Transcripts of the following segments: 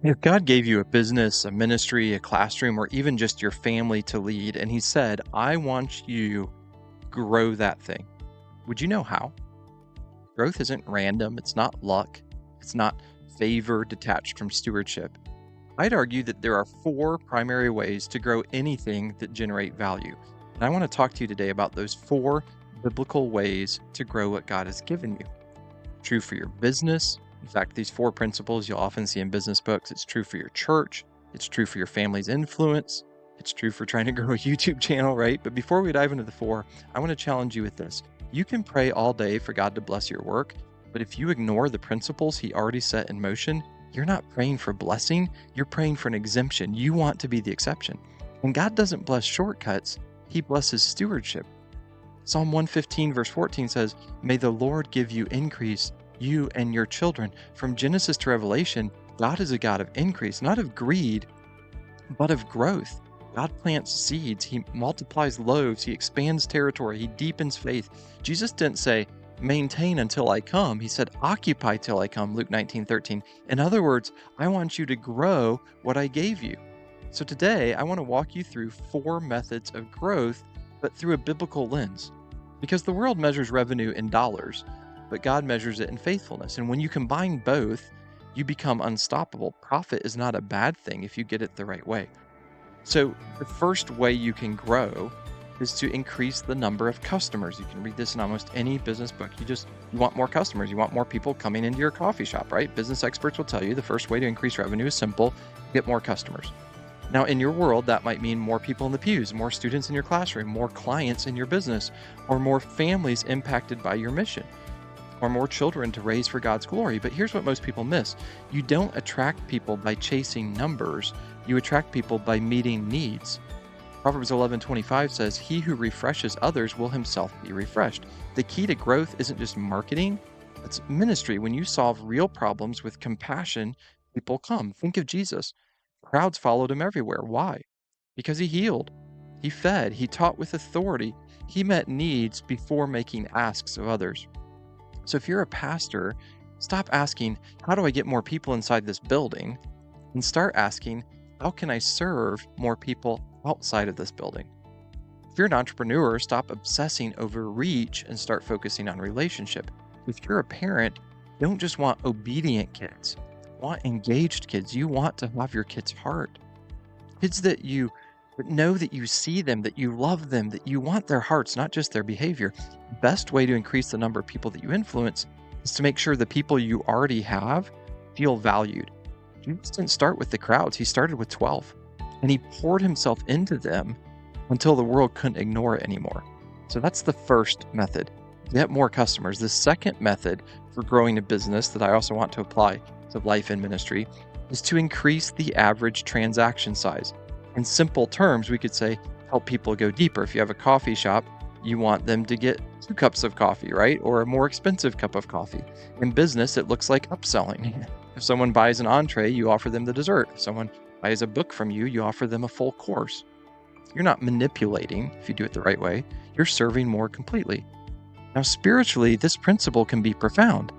If God gave you a business, a ministry, a classroom, or even just your family to lead, and He said, I want you to grow that thing, would you know how? Growth isn't random, it's not luck, it's not favor detached from stewardship. I'd argue that there are four primary ways to grow anything that generate value. And I want to talk to you today about those four biblical ways to grow what God has given you. True for your business. In fact, these four principles you'll often see in business books. It's true for your church. It's true for your family's influence. It's true for trying to grow a YouTube channel, right? But before we dive into the four, I want to challenge you with this. You can pray all day for God to bless your work, but if you ignore the principles He already set in motion, you're not praying for blessing, you're praying for an exemption. You want to be the exception. And God doesn't bless shortcuts, He blesses stewardship. Psalm 115 verse 14 says, "May the Lord give you increase, you and your children." From Genesis to Revelation, God is a God of increase, not of greed, but of growth. God plants seeds, He multiplies loaves, He expands territory, He deepens faith. Jesus didn't say, maintain until I come. He said, occupy till I come, Luke 19:13. In other words, I want you to grow what I gave you. So today, I want to walk you through four methods of growth, but through a biblical lens. Because the world measures revenue in dollars, but God measures it in faithfulness. And when you combine both, you become unstoppable. Profit is not a bad thing if you get it the right way. So the first way you can grow is to increase the number of customers. You can read this in almost any business book. You want more customers. You want more people coming into your coffee shop, right? Business experts will tell you the first way to increase revenue is simple: get more customers. Now, in your world, that might mean more people in the pews, more students in your classroom, more clients in your business, or more families impacted by your mission, or more children to raise for God's glory. But here's what most people miss. You don't attract people by chasing numbers. You attract people by meeting needs. Proverbs 11:25 says, "He who refreshes others will himself be refreshed." The key to growth isn't just marketing, it's ministry. When you solve real problems with compassion, people come. Think of Jesus. Crowds followed Him everywhere. Why? Because He healed, He fed, He taught with authority. He met needs before making asks of others. So if you're a pastor, stop asking, how do I get more people inside this building? And start asking, how can I serve more people outside of this building? If you're an entrepreneur, stop obsessing over reach and start focusing on relationship. If you're a parent, don't just want obedient kids. Want engaged kids. You want to have your kids' heart. Kids that you know that you see them, that you love them, that you want their hearts, not just their behavior. The best way to increase the number of people that you influence is to make sure the people you already have feel valued. Jesus didn't start with the crowds. He started with 12, and He poured Himself into them until the world couldn't ignore it anymore. So that's the first method. Get more customers. The second method for growing a business that I also want to apply to life and ministry is to increase the average transaction size. In simple terms, we could say help people go deeper. If you have a coffee shop, you want them to get 2 cups of coffee, right? Or a more expensive cup of coffee. In business, it looks like upselling. If someone buys an entree, you offer them the dessert. If someone buys a book from you, you offer them a full course. You're not manipulating if you do it the right way. You're serving more completely. Now, spiritually, this principle can be profound.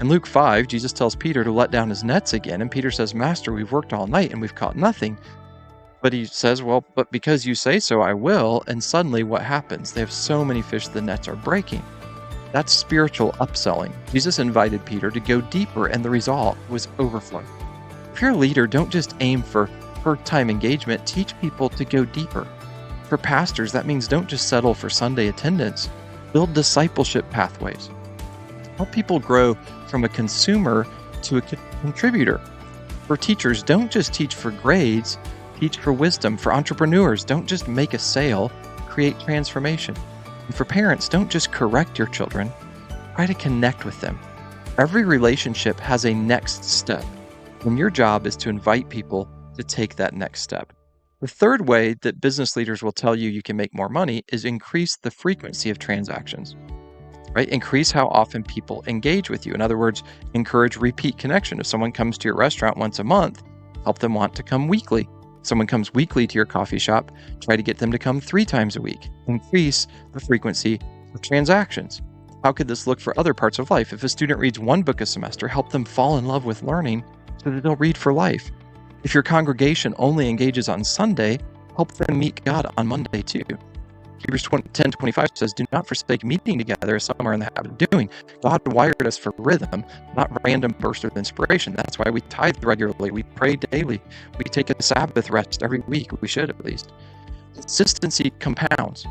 In Luke 5, Jesus tells Peter to let down his nets again, and Peter says, "Master, we've worked all night and we've caught nothing." But he says, "Well, but because you say so, I will." And suddenly what happens? They have so many fish, the nets are breaking. That's spiritual upselling. Jesus invited Peter to go deeper, and the result was overflow. If you're a leader, don't just aim for time engagement, teach people to go deeper. For pastors, that means don't just settle for Sunday attendance, build discipleship pathways. Help people grow from a consumer to a contributor. For teachers, don't just teach for grades, teach for wisdom. For entrepreneurs, don't just make a sale, create transformation. And for parents, don't just correct your children, try to connect with them. Every relationship has a next step, and your job is to invite people to take that next step. The third way that business leaders will tell you you can make more money is increase the frequency of transactions, right? Increase how often people engage with you. In other words, encourage repeat connection. If someone comes to your restaurant once a month, help them want to come weekly. If someone comes weekly to your coffee shop, try to get them to come 3 times a week. Increase the frequency of transactions. How could this look for other parts of life? If a student reads 1 book a semester, help them fall in love with learning so that they'll read for life. If your congregation only engages on Sunday, help them meet God on Monday too. Hebrews 10:25 says, do not forsake meeting together as some are in the habit of doing. God wired us for rhythm, not random bursts of inspiration. That's why we tithe regularly. We pray daily. We take a Sabbath rest every week. We should at least. Consistency compounds.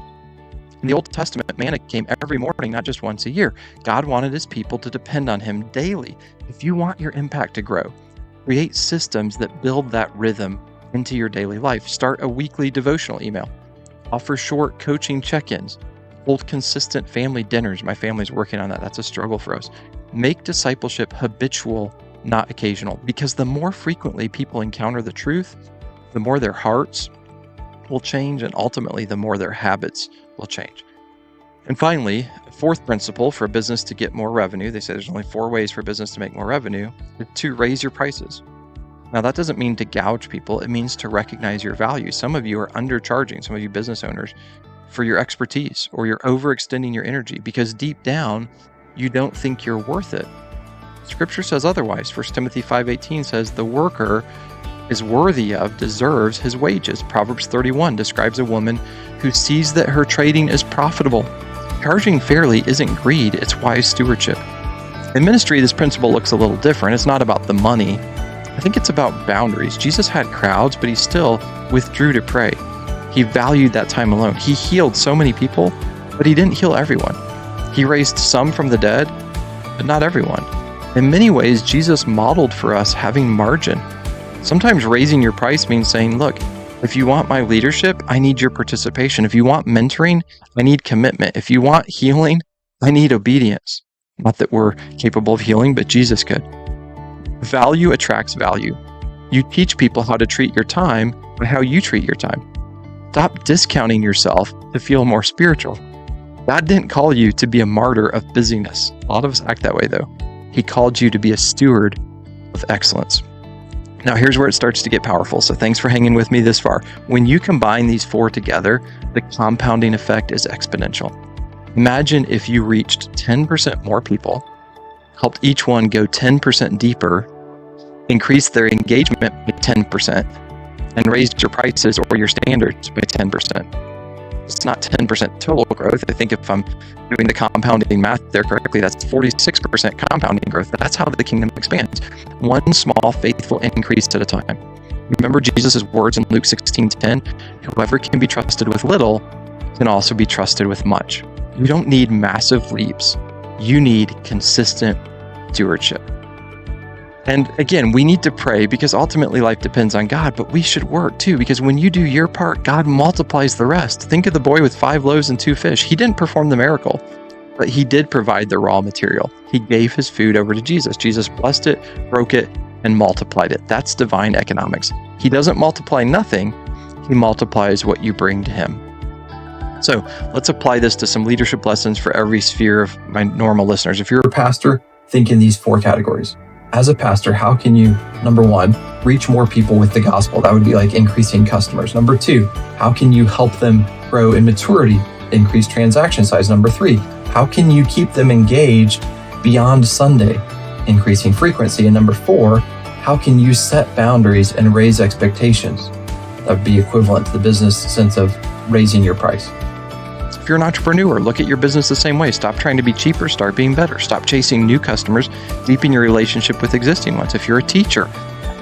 In the Old Testament, manna came every morning, not just once a year. God wanted his people to depend on him daily. If you want your impact to grow, create systems that build that rhythm into your daily life. Start a weekly devotional email. Offer short coaching check-ins. Hold consistent family dinners. My family's working on that. That's a struggle for us. Make discipleship habitual, not occasional, because the more frequently people encounter the truth, the more their hearts will change, and ultimately the more their habits will change. And finally, a fourth principle for a business to get more revenue, they say there's only 4 ways for a business to make more revenue, is to raise your prices. Now, that doesn't mean to gouge people. It means to recognize your value. Some of you are undercharging, some of you business owners, for your expertise, or you're overextending your energy because deep down, you don't think you're worth it. Scripture says otherwise. 1 Timothy 5:18 says, the worker is worthy of, deserves his wages. Proverbs 31 describes a woman who sees that her trading is profitable. Charging fairly isn't greed, it's wise stewardship. In ministry, this principle looks a little different. It's not about the money. I think it's about boundaries. Jesus had crowds, but he still withdrew to pray. He valued that time alone. He healed so many people, but he didn't heal everyone. He raised some from the dead, but not everyone. In many ways, Jesus modeled for us having margin. Sometimes raising your price means saying, look, if you want my leadership, I need your participation. If you want mentoring, I need commitment. If you want healing, I need obedience. Not that we're capable of healing, but Jesus could. Value attracts value. You teach people how to treat your time by how you treat your time. Stop discounting yourself to feel more spiritual. God didn't call you to be a martyr of busyness. A lot of us act that way, though. He called you to be a steward of excellence. Now, here's where it starts to get powerful. So thanks for hanging with me this far. When you combine these 4 together, the compounding effect is exponential. Imagine if you reached 10% more people, helped each one go 10% deeper, increased their engagement by 10%, and raised your prices or your standards by 10%. It's not 10% total growth. I think if I'm doing the compounding math there correctly, that's 46% compounding growth. That's how the kingdom expands. One small faithful increase at a time. Remember Jesus' words in Luke 16:10, whoever can be trusted with little can also be trusted with much. You don't need massive leaps. You need consistent stewardship. And again, we need to pray because ultimately life depends on God, but we should work too, because when you do your part, God multiplies the rest. Think of the boy with 5 loaves and 2 fish. He didn't perform the miracle, but he did provide the raw material. He gave his food over to Jesus. Jesus blessed it, broke it, and multiplied it. That's divine economics. He doesn't multiply nothing. He multiplies what you bring to him. So let's apply this to some leadership lessons for every sphere of my normal listeners. If you're a pastor, think in these 4 categories. As a pastor, how can you, number 1, reach more people with the gospel? That would be like increasing customers. Number 2, how can you help them grow in maturity, increase transaction size? Number 3, how can you keep them engaged beyond Sunday, increasing frequency? And number 4, how can you set boundaries and raise expectations? That would be equivalent to the business sense of raising your price. If you're an entrepreneur, look at your business the same way. Stop trying to be cheaper, start being better. Stop chasing new customers, deepen your relationship with existing ones. If you're a teacher,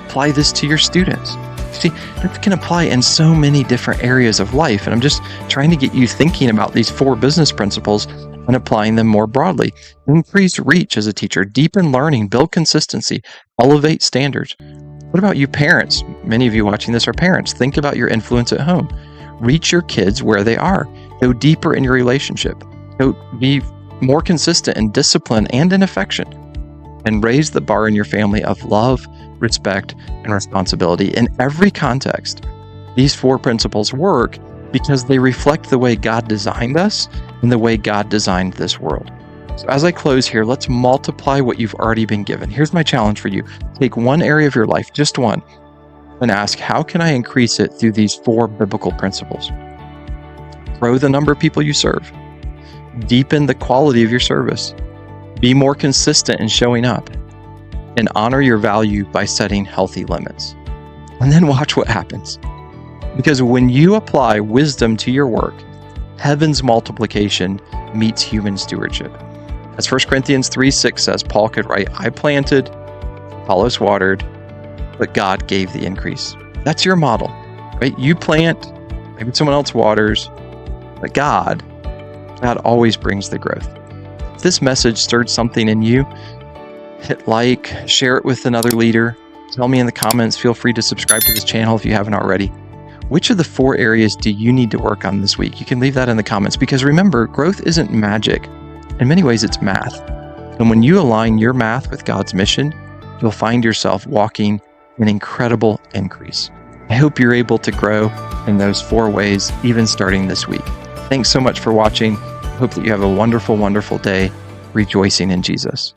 apply this to your students. See, that can apply in so many different areas of life. And I'm just trying to get you thinking about these 4 business principles and applying them more broadly. Increase reach as a teacher, deepen learning, build consistency, elevate standards. What about you parents? Many of you watching this are parents. Think about your influence at home. Reach your kids where they are. Go deeper in your relationship. Go be more consistent in discipline and in affection. And raise the bar in your family of love, respect, and responsibility. In every context, these 4 principles work because they reflect the way God designed us and the way God designed this world. So as I close here, let's multiply what you've already been given. Here's my challenge for you. Take one area of your life, just one, and ask, how can I increase it through these 4 biblical principles? Grow the number of people you serve. Deepen the quality of your service. Be more consistent in showing up. and honor your value by setting healthy limits. And then watch what happens. Because when you apply wisdom to your work, heaven's multiplication meets human stewardship. As 1 Corinthians 3:6 says, Paul could write, I planted, Apollos watered, but God gave the increase. That's your model, right? You plant, maybe someone else waters, but God always brings the growth. If this message stirred something in you, hit like, share it with another leader. Tell me in the comments. Feel free to subscribe to this channel if you haven't already. Which of the 4 areas do you need to work on this week? You can leave that in the comments, because remember, growth isn't magic. In many ways, it's math. And when you align your math with God's mission, you'll find yourself walking in incredible increase. I hope you're able to grow in those 4 ways, even starting this week. Thanks so much for watching. I hope that you have a wonderful, wonderful day rejoicing in Jesus.